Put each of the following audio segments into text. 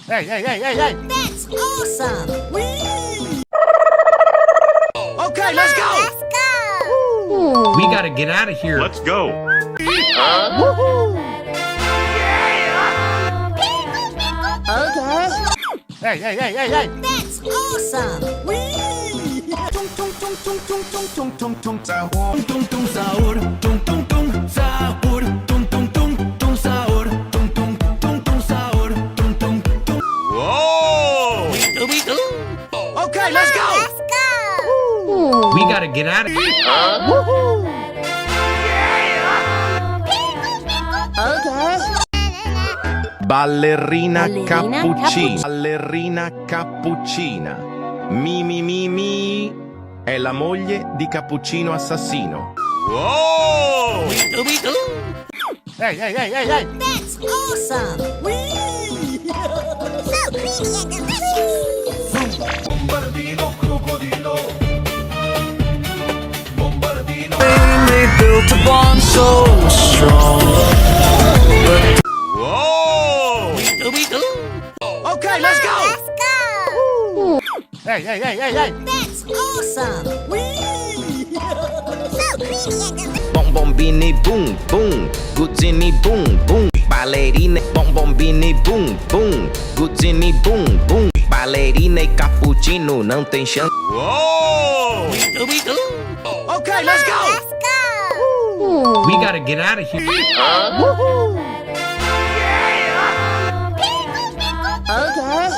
Hey. That's awesome. Whee! Okay, let's go. Let's go. We gotta get out of here. Let's go. Okay. Hey. That's awesome. Whee! Tung tung tung tung tung tung tung tung sahur. Tung tung sahur. Tung tung tung sahur. Tung tung tung sahur. Tung tung sahur. Tung tung. Whoa! Okay, let's go. Let's go. We gotta get out of here. Okay. Ballerina Ballerina Cappuccina. Ballerina Cappuccina. Mi. È la moglie di Cappuccino Assassino. Whoa! Hey. That's awesome. Whee! So creamy and delicious. Bombardino crocodilo. Bombardino. They built a bond so strong. Whoa! Okay, let's go. Let's go. Hey. That's awesome. Whee! So creamy and delicious. Bombini boom boom. Guzzini boom boom. Ballerine bombini boom boom. Guzzini boom boom. Ballerina e cappuccino não tem chance. Whoa! Okay, let's go. Let's go. We gotta get out of here. Okay.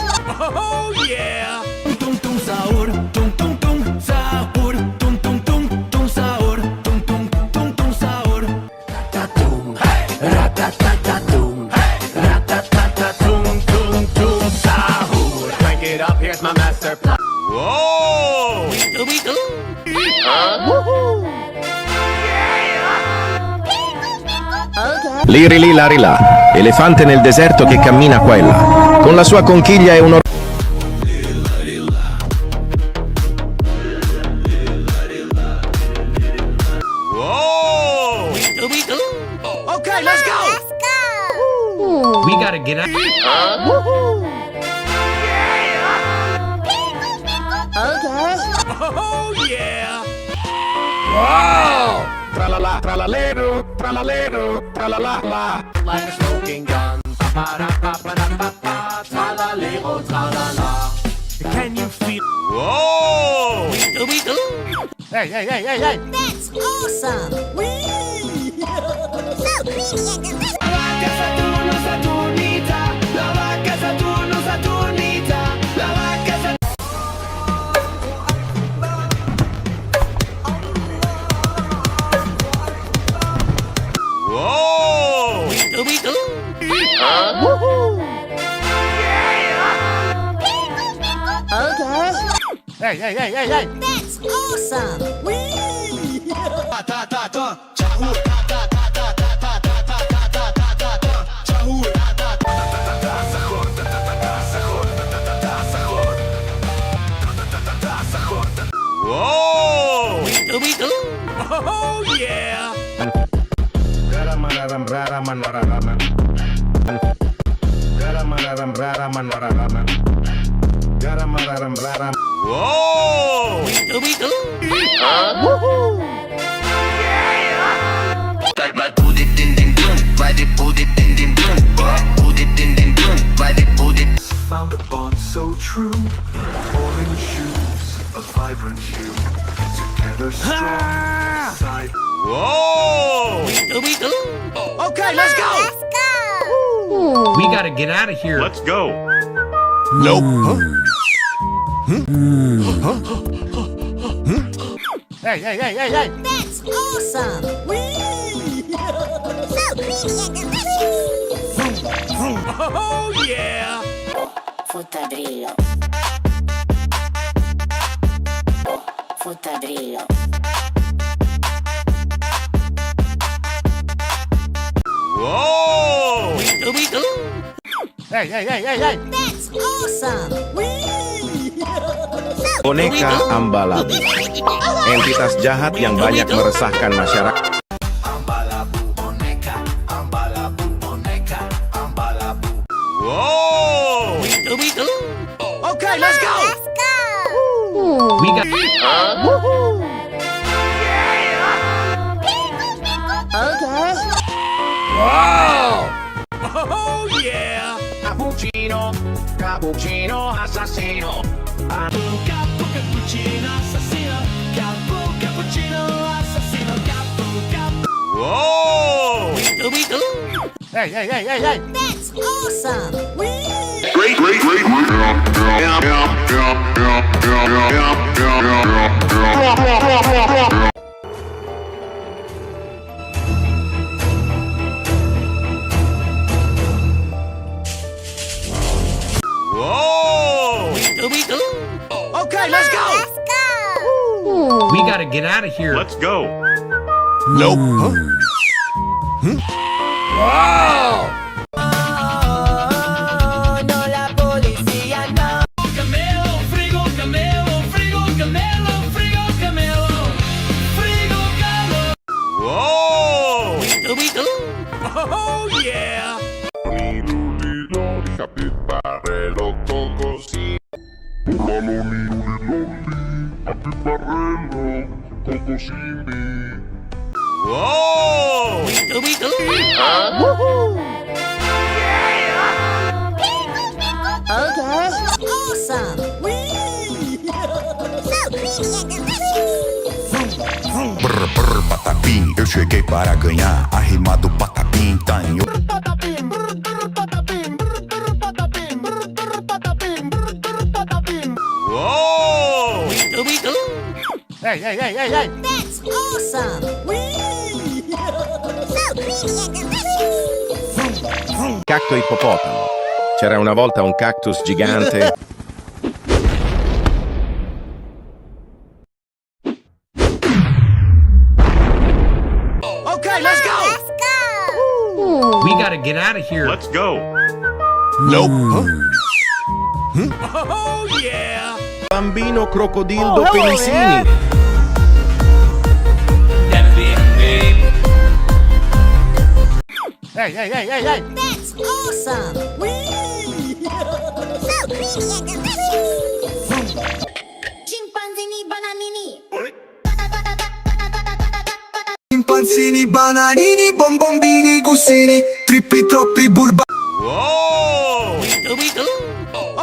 Oh yeah. Tung tung sahur. Tung tung sahur. Tung tung sahur. Tung tung sahur. Ratatum. Ratatatum. Ratatatum. Tung sahur. Crank it up. Here's my master plan. Whoa! Okay. Liri lì lari là, elefante nel deserto che cammina qua e là. Con la sua conchiglia e un Whoa! Okay, let's go. Let's go. We gotta get out. Okay. Oh yeah. Tralala, tralalero, tralalero, tralalala. Like a smoking gun. Pa-da-pa-pa-da-pa-pa. Tra-la-le-ro, tra-la-la. Can you feel? Whoa! Hey. That's awesome. Whee! So creamy and delicious. La vaca Saturno, Saturnita. La vaca Saturno, Saturnita. La vaca Whoa! Okay. Hey. That's awesome. Whee! Whoa! Oh yeah. Whoa! Found a bond so true. Orange shoes, a vibrant hue. Together strong. Side. Whoa! Okay, let's go. Let's go. We gotta get out of here. Let's go. Hey. That's awesome. Whee! So creamy and delicious. Oh yeah. Futtadrillo. Whoa! Hey. That's awesome. Whee! So Boneka ambalab. Entitas jahat yang banyak meresahkan masyarakat. Whoa! We got. Oh, yeah. Cappuccino, cappuccino assassino. Capo cappuccino assassino. Capo cappuccino assassino. Capo. Whoa! Hey, hey, hey, hey, hey! That's awesome! Whee! Whoa! Okay, let's go! Let's go! We gotta get out of here. Let's go. Nope. Camelo, frigo, camelo, frigo, camelo, frigo, camelo, frigo, camelo. Whoa! Oh, yeah. Whoa! Okay. Awesome! Whee! So creamy and delicious! Brr, brr, patapim, eu cheguei para ganhar. A rima do patapim tá em Whoa! Hey, hey, hey, hey, hey! That's awesome! Whee! So creamy and delicious! Cacto ippopotamo. C'era una volta un cactus gigante. Okay, let's go! Let's go! We gotta get out of here. Let's go. Nope. Oh, yeah. Bambino crocodildo penisini. Hey, hey, hey, hey, hey! That's awesome! Whee! So creamy and delicious! Chimpanzini bananini! Impanzini, bananini, bombombini, gussini, trippi troppi burba. Whoa!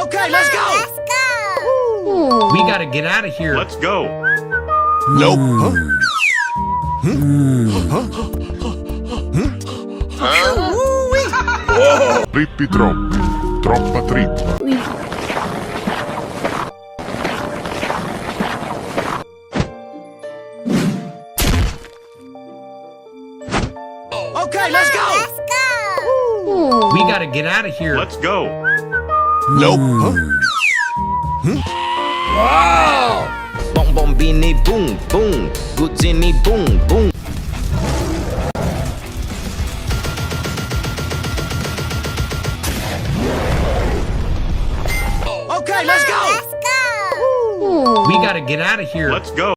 Okay, let's go! Let's go! We gotta get out of here. Let's go. Nope. Trippi troppi, troppa trippa. Okay, let's go! Let's go! We gotta get out of here. Let's go. Nope. Bombombini boom boom. Guzzini boom boom. Okay, let's go! Let's go! We gotta get out of here. Let's go.